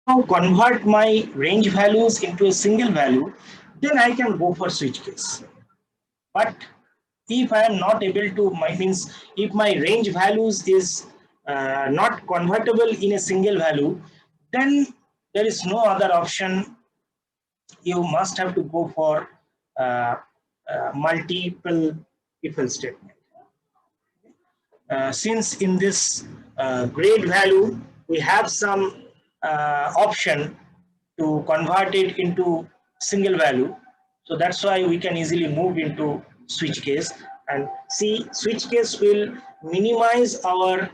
now convert my range values into a single value, then I can go for switch case. But if I am not able to, my means if my range values is not convertible in a single value, then there is no other option. You must have to go for uh, multiple if else statement. Since in this grade value we have some option to convert it into single value, so that's why we can easily move into switch case. And see, switch case will minimize our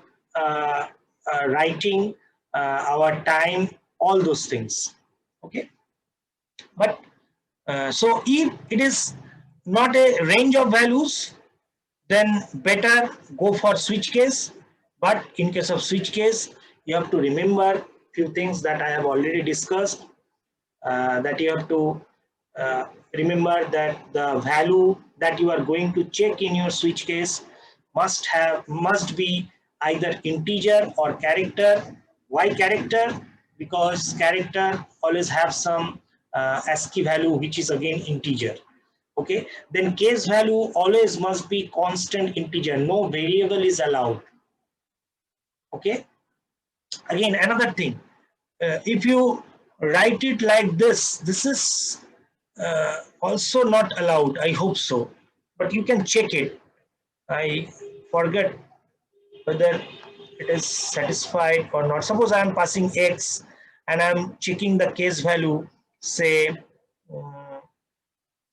writing, our time, all those things. Okay, but so if it is not a range of values, then better go for switch case. But in case of switch case, you have to remember few things that I have already discussed, that you have to remember that the value that you are going to check in your switch case must be either integer or character. Why character? Because character always have some ASCII value which is again integer. Okay, then case value always must be constant integer, no variable is allowed. Okay, again another thing, if you write it like this is also not allowed, I hope so, but you can check it. I forget whether it is satisfied or not. Suppose I am passing x and I am checking the case value, say uh,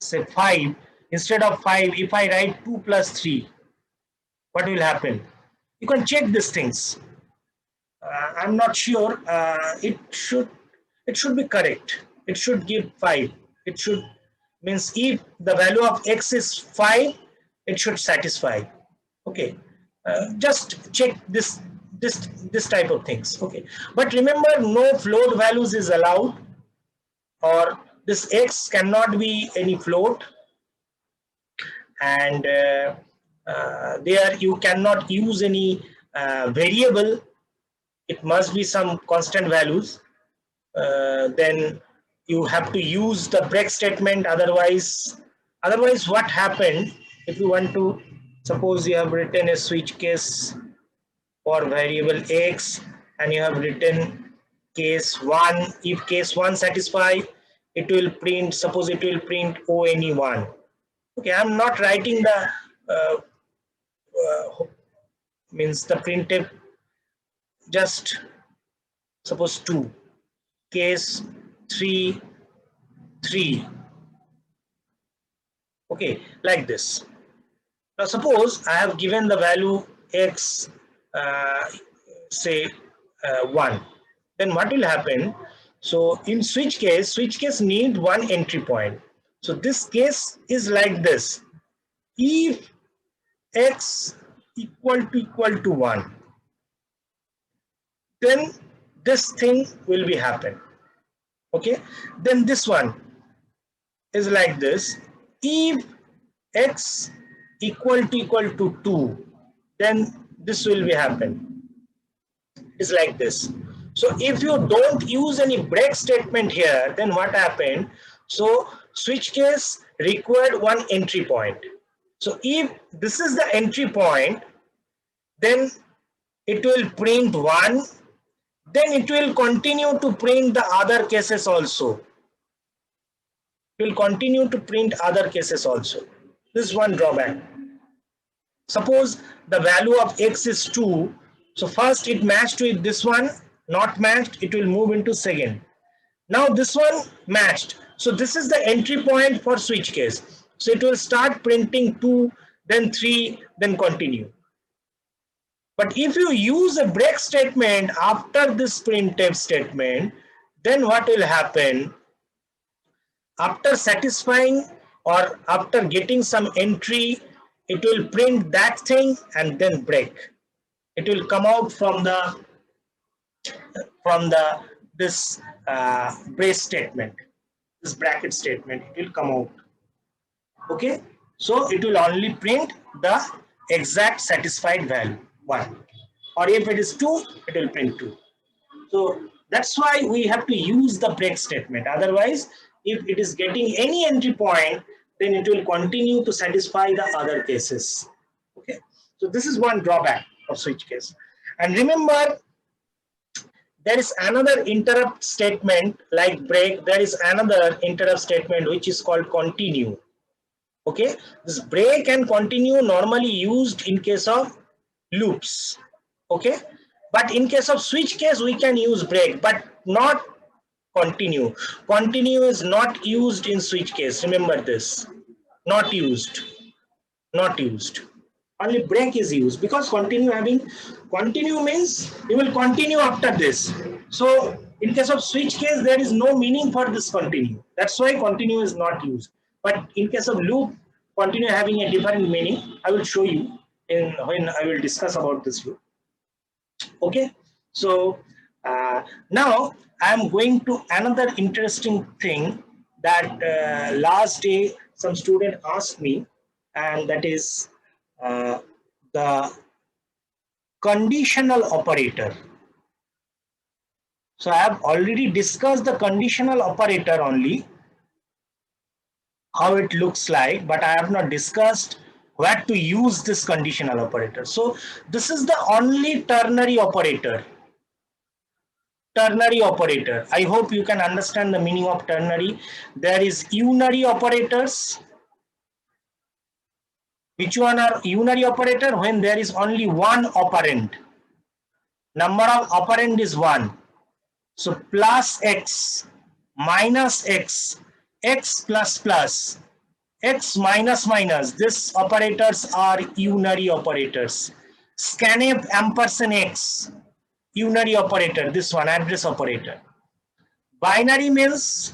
say 5. Instead of 5, if I write 2 plus 3, what will happen? You can check these things. I'm not sure. It should be correct. It should give 5. It should means if the value of x is 5, it should satisfy. Okay, just check this type of things. Okay, but remember, no float values is allowed, or this x cannot be any float, and there you cannot use any variable. It must be some constant values. Then you have to use the break statement. Otherwise what happened, if you want to, suppose you have written a switch case for variable x and you have written case 1. If case 1 satisfy, it will print, suppose it will print one. Okay, I'm not writing the uh, means the printf, just suppose 2, case 3 3. Okay, like this. Now suppose I have given the value x, uh, say 1, then what will happen? So in switch case need one entry point. So this case is like this: if x equal to 1, then this thing will be happen. Okay, then this one is like this: if x equal to 2, then this will be happen. It's like this. So if you don't use any break statement here, then what happened? So switch case required one entry point. So if this is the entry point, then it will print 1, then it will continue to print the other cases also. It will continue to print other cases also. This is one drawback. Suppose the value of x is 2, so first it matched with this one, not matched, it will move into second. Now this one matched, so this is the entry point for switch case. So it will start printing 2, then 3, then continue. But if you use a break statement after this printf statement, then what will happen? After satisfying or after getting some entry, it will print that thing and then break. It will come out from the this brace statement, this bracket statement. It will come out. Okay, so it will only print the exact satisfied value 1, or if it is 2, it will print 2. So That's why we have to use the break statement. Otherwise, if it is getting any entry point, then it will continue to satisfy the other cases. Okay, so this is one drawback of switch case. And remember, there is another interrupt statement like break. There is another interrupt statement which is called continue. Okay, this break and continue normally used in case of loops. Okay, but in case of switch case we can use break but not continue. Continue is not used in switch case. Remember this. Not used. Not used. Only break is used because continue means you will continue after this. So in case of switch case, there is no meaning for this continue. That's why continue is not used. But in case of loop, continue having a different meaning. I will show you in when I will discuss about this loop. Okay, so now I am going to another interesting thing that last day some student asked me, and that is uh, the conditional operator. So I have already discussed the conditional operator only, how it looks like, but I have not discussed where to use this conditional operator. So this is the only ternary operator. Ternary operator. I hope you can understand the meaning of ternary. There is unary operators. Which one are unary operator? When there is only one operand. Number of operand is 1. So plus x, minus x, x plus plus, x minus minus. These operators are unary operators. Scanf ampersand x, unary operator. This one, address operator. Binary means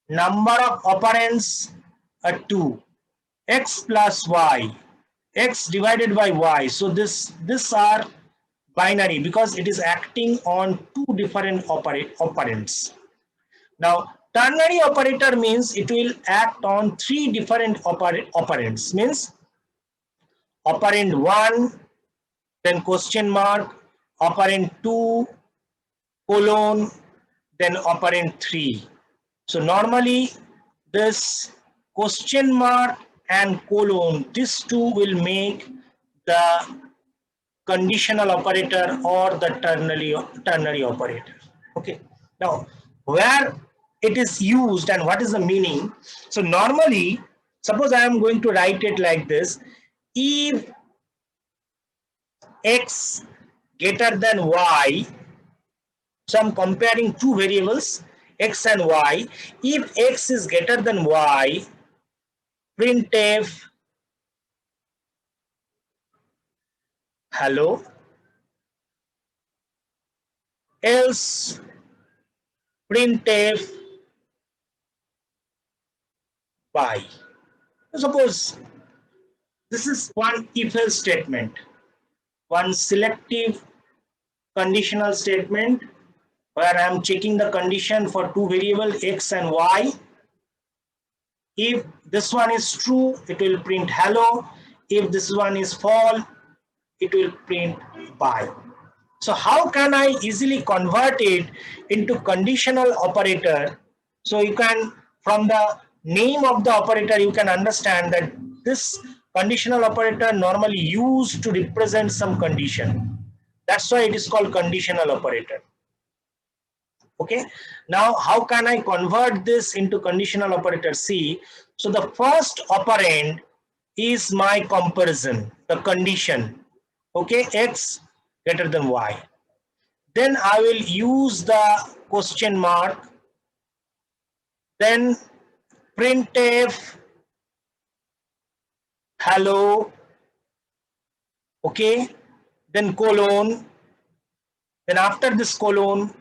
number of operands are 2, x plus y, x divided by y. So this are binary because it is acting on two different operands. Now ternary operator means it will act on three different operands. Means operand 1, then question mark, operand 2, colon, then operand 3. So normally this question mark and colon, these two will make the conditional operator or the ternary operator. Okay. Now where it is used and what is the meaning? So normally, suppose I am going to write it like this: if x greater than y, so I'm comparing two variables x and y. If x is greater than y, printf hello, else printf by. Suppose this is one if else statement, one selective conditional statement where I am checking the condition for two variables x and y. If this one is true, it will print hello. If this one is false, it will print by. So how can I easily convert it into conditional operator? So you can, from the name of the operator, you can understand that this conditional operator normally used to represent some condition. That's why it is called conditional operator. Okay. Now how can I convert this into conditional operator? See, so the first operand is my comparison, the condition. Okay, x greater than y. Then I will use the question mark, then printf hello, okay, then colon, then after this colon,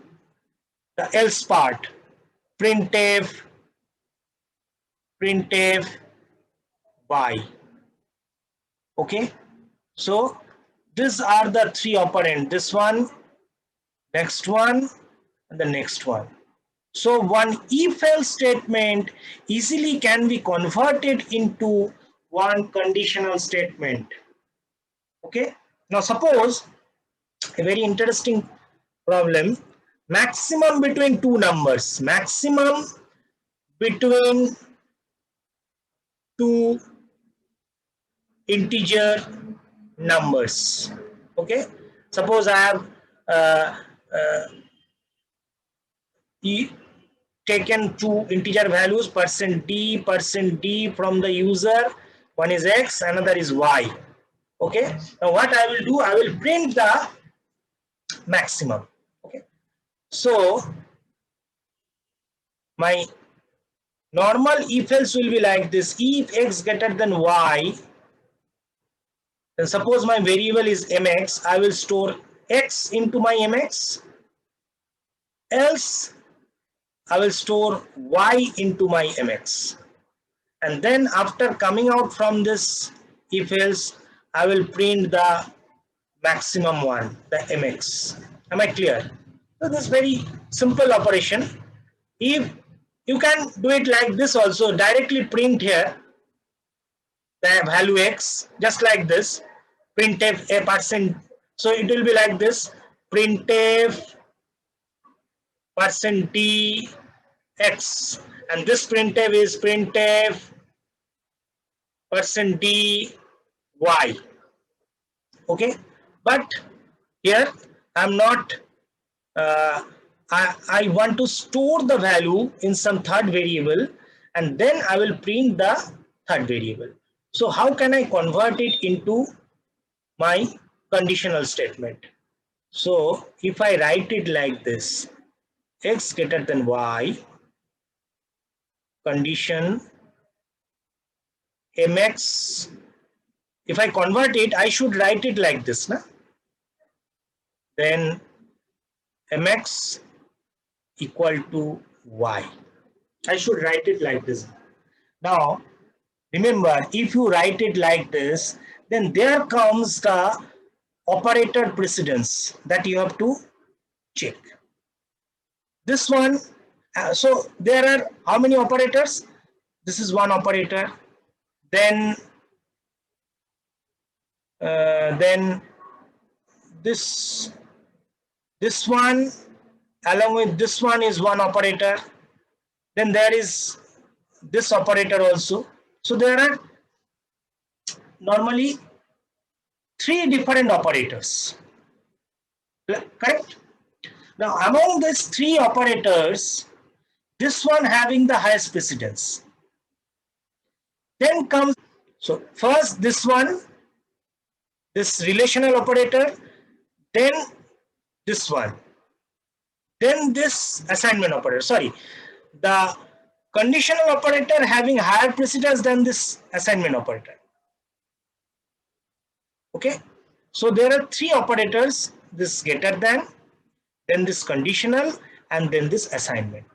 the else part, printf by. Okay, so these are the three operand, this one, next one, and the next one. So one if else statement easily can be converted into one conditional statement. Okay. Now suppose a very interesting problem. maximum between two numbers, maximum between two integer numbers. Okay, suppose I have uh, uh, taken two integer values, %d from the user. One is x, another is y. Okay, now what I will do, I will print the maximum. Okay, so my normal if else will be like this: if x greater than y, then suppose my variable is mx, I will store x into my mx, else I will store y into my mx. And then after coming out from this if else, I will print the maximum one, the mx. Am I clear? So this is very simple operation. If you can do it like this also, directly print here the value x, just like this, printf a percent. So it will be like this: printf %d x, and this printf is printf %d y. Okay, but here I'm not I want to store the value in some third variable, and then I will print the third variable. So how can I convert it into my conditional statement? So if I write it like this: x greater than y, condition mx. If I convert it, I should write it like this, na? Then mx equal to y. I should write it like this. Now, remember, if you write it like this, then there comes the operator precedence that you have to check. This one, so there are how many operators? This is one operator. Then, then this one along with this one is one operator. Then there is this operator also. So there are normally three different operators. Correct? Now among these three operators, this one having the highest precedence. Then comes, so first this one, this relational operator, then this one, then this assignment operator. Sorry, the conditional operator having higher precedence than this assignment operator. Okay, so there are three operators: this greater than, then this conditional, and then this assignment.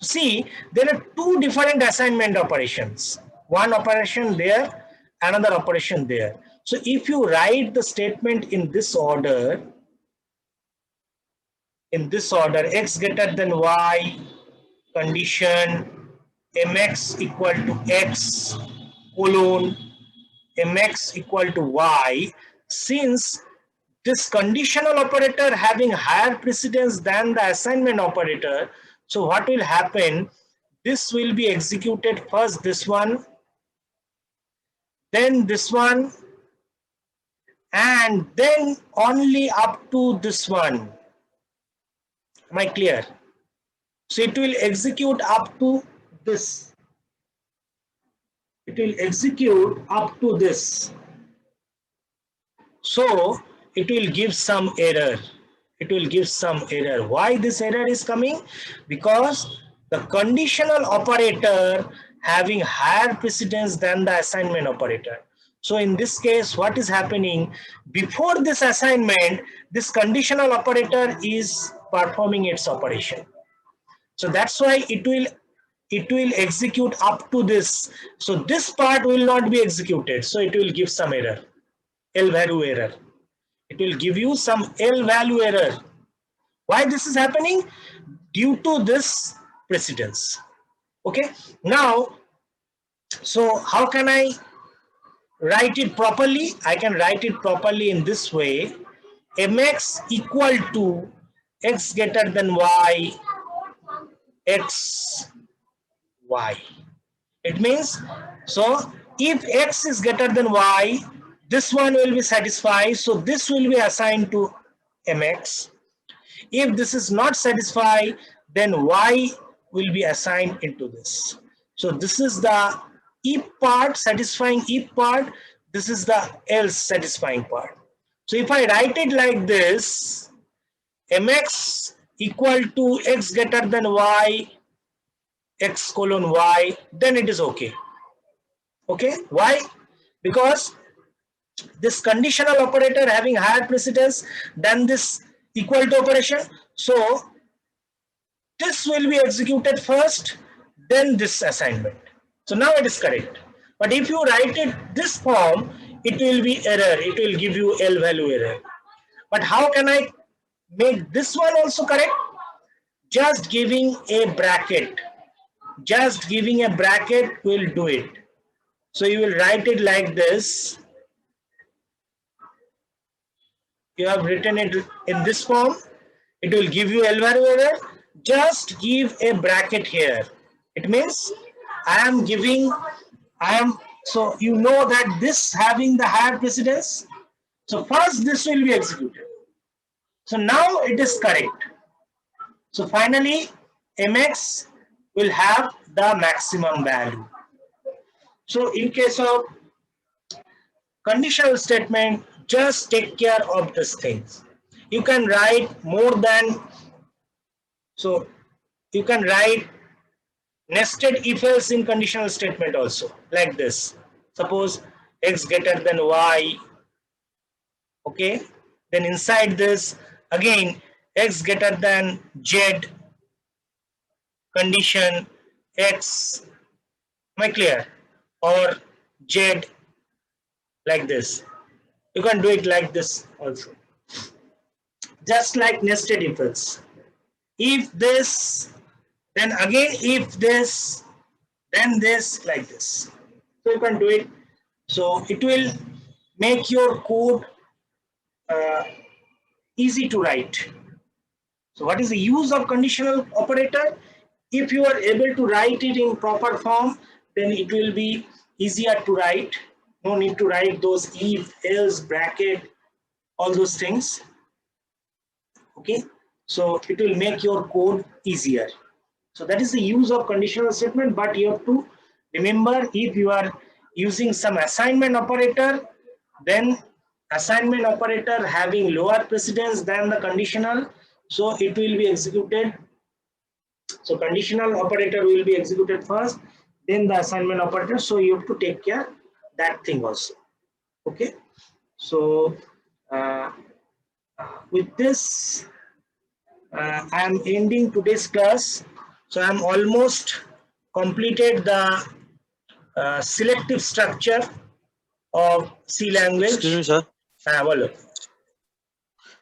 See, there are two different assignment operations. One operation there, another operation there. So if you write the statement in this order, x greater than y, condition mx equal to x colon mx equal to y, since this conditional operator having higher precedence than the assignment operator, so what will happen, this will be executed first this one, then this one, and then only up to this one. Am I clear? So it will execute up to this. It will execute up to this. So it will give some error. It will give some error. Why this error is coming? Because the conditional operator having higher precedence than the assignment operator. So in this case, what is happening? Before this assignment, this conditional operator is performing its operation. So that's why it will execute up to this. So this part will not be executed. So it will give some error, L value error. It will give you some L value error. Why this is happening? Due to this precedence. Okay. Now, so how can I write it properly? I can write it properly in this way: mx equal to x greater than y, x, y. It means, so if x is greater than y, this one will be satisfied. So this will be assigned to mx. If this is not satisfied, then y will be assigned into this. So this is the if part, satisfying if part. This is the else satisfying part. So if I write it like this, mx equal to x greater than y, x colon y, then it is okay. Okay, why? Because this conditional operator having higher precedence than this equal to operation. So this will be executed first, then this assignment. So now it is correct. But if you write it this form, it will be error. It will give you L value error. But how can I make this one also correct? Just giving a bracket. Just giving a bracket will do it. So you will write it like this. You have written it in this form. It will give you L value error. Just give a bracket here. It means so you know that this having the higher precedence. So first this will be executed. So now it is correct. So finally mx will have the maximum value. So in case of conditional statement, just take care of these things. You can write more than, so you can write nested if else in conditional statement also, like this. Suppose x greater than y, okay, then inside this again x greater than z, condition x, am I clear, or z, like this. You can do it like this also, just like nested if else. If this, then again if this, then this, like this. So you can do it. So it will make your code easy to write. So what is the use of conditional operator? If you are able to write it in proper form, then it will be easier to write. No need to write those if, else, bracket, all those things. Okay, so it will make your code easier. So that is the use of conditional statement, but you have to remember, if you are using some assignment operator, then assignment operator having lower precedence than the conditional, so it will be executed. So conditional operator will be executed first, then the assignment operator. So you have to take care that thing also. Okay, so with this I am ending today's class. So I am almost completed the selective structure of C Excuse me, language. sir. Well,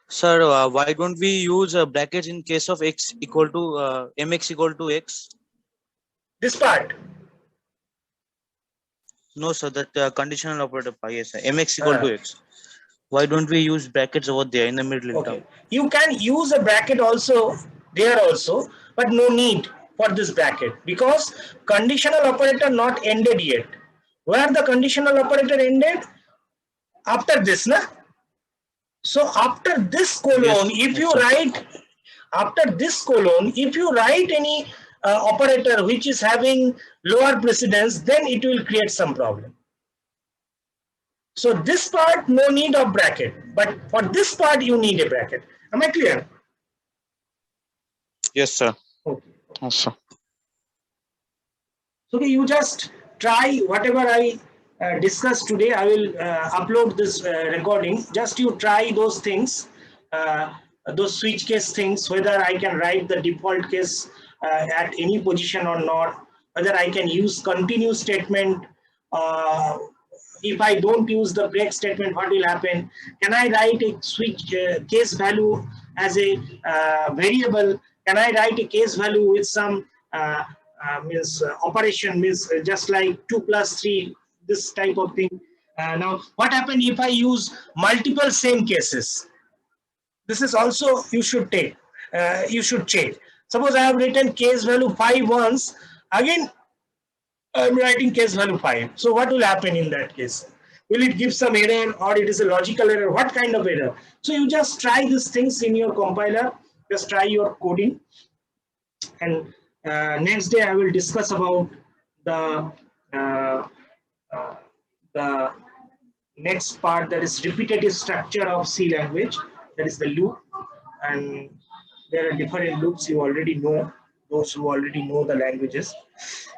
Sir, why don't we use brackets in case of x equal to mx equal to x? this part. No, sir. That conditional operator. Yes, sir. Mx equal to x. Why don't we use brackets over there in the middle Okay, term? you can use a bracket also there also, but no need for this bracket because conditional operator not ended yet. Where the conditional operator ended? After this, na? So after this colon, Yes, if yes, you sir. write after this colon, if you write any operator which is having lower precedence, then it will create some problem. So this part no need of bracket, but for this part you need a bracket. Am I clear? Yes, sir. Okay. Yes, sir. So okay, you just try whatever I discussed today. I will upload this recording. Just you try those things, those switch case things, whether I can write the default case at any position or not, whether I can use continue statement. If I don't use the break statement, what will happen? Can I write a switch case value as a variable? Can I write a case value with some means operation, means just like 2 plus 3, this type of thing. Now what happens if I use multiple same cases? This is also you should take. you should change. Suppose I have written case value 5 once, again I'm writing case value 5. So what will happen in that case? Will it give some error, or it is a logical error? What kind of error? So you just try these things in your compiler, just try your coding, and next day I will discuss about the uh, uh, the next part, that is repetitive structure of C language, that is the loop. And there are different loops, you already know, those who already know the languages.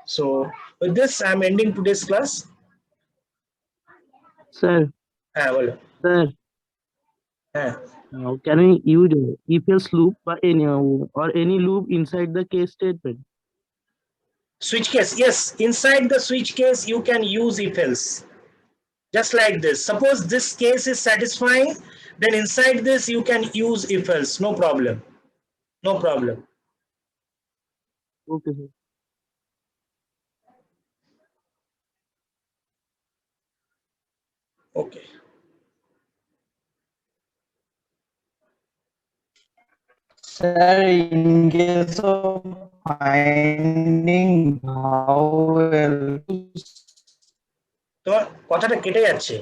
So with this I'm ending today's class. Sir, Well, sir, can we use if else loop or any loop inside the case statement? switch case, yes, inside the switch case you can use if else, just like this. Suppose this case is satisfying, then inside this you can use if else, no problem, no problem. Okay, sir. Okay. Sir, in case of finding vowel, তোমার কথাটা কেটে যাচ্ছে।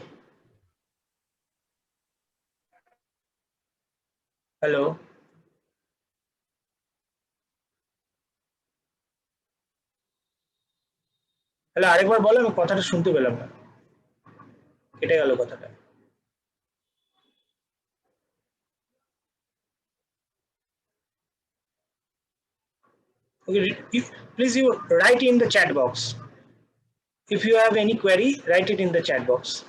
Hello, hello, আরেকবার বলো, আমি কথাটা শুনতে পেলাম না, কেটে গেল কথাটা। Okay, please you write in the chat box. If you have any query, write it in the chat box.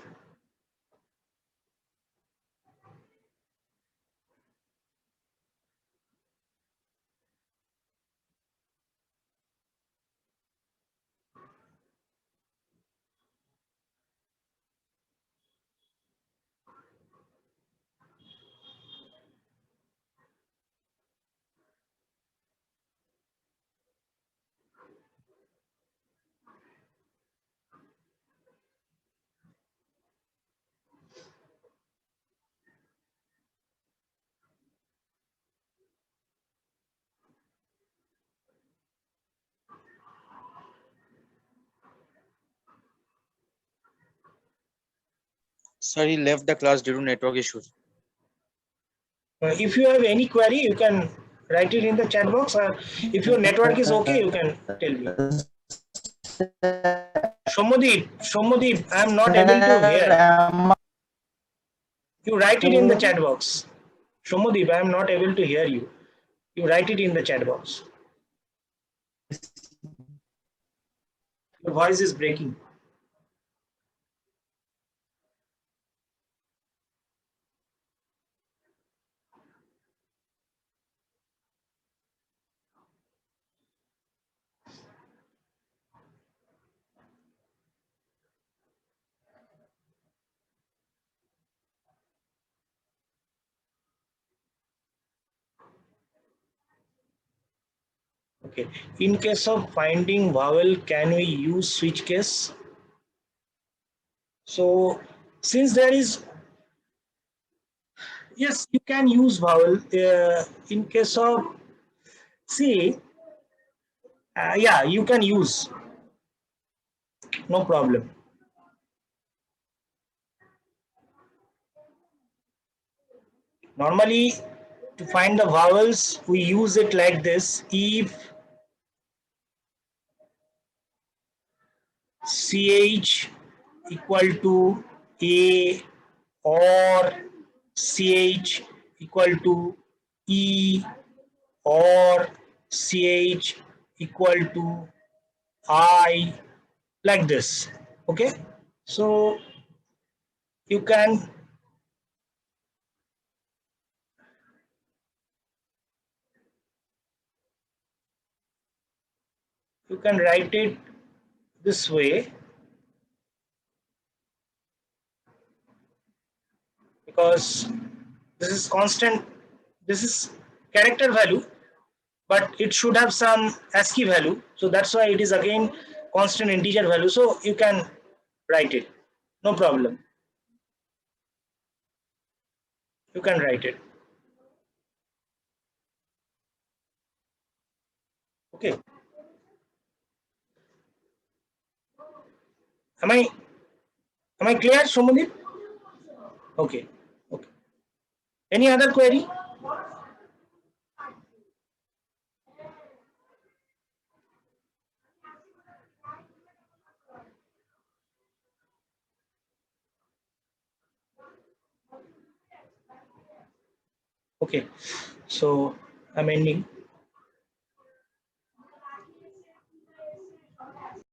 Sir, he left the class due to network issues. If you have any query, you can write it in the chat box. If your network is okay, you can tell me. Shomodeep, I am not able to hear. You write it in the chat box. Shomodeep, I am not able to hear you. You write it in the chat box. Your voice is breaking. Okay. In case of finding vowel, can we use switch case? So since there is, yes, you can use vowel. In case of C, yeah, you can use, no problem. Normally, to find the vowels, we use it like this. If CH equal to A, or CH equal to E, or CH equal to I, like this. Okay, so you can write it this way, because this is constant, this is character value, but it should have some ASCII value, so that's why it is again constant integer value, so you can write it, no problem, you can write it. Okay. Am I clear, Shomadip? Okay. Okay. Any other query? Okay. So I'm ending.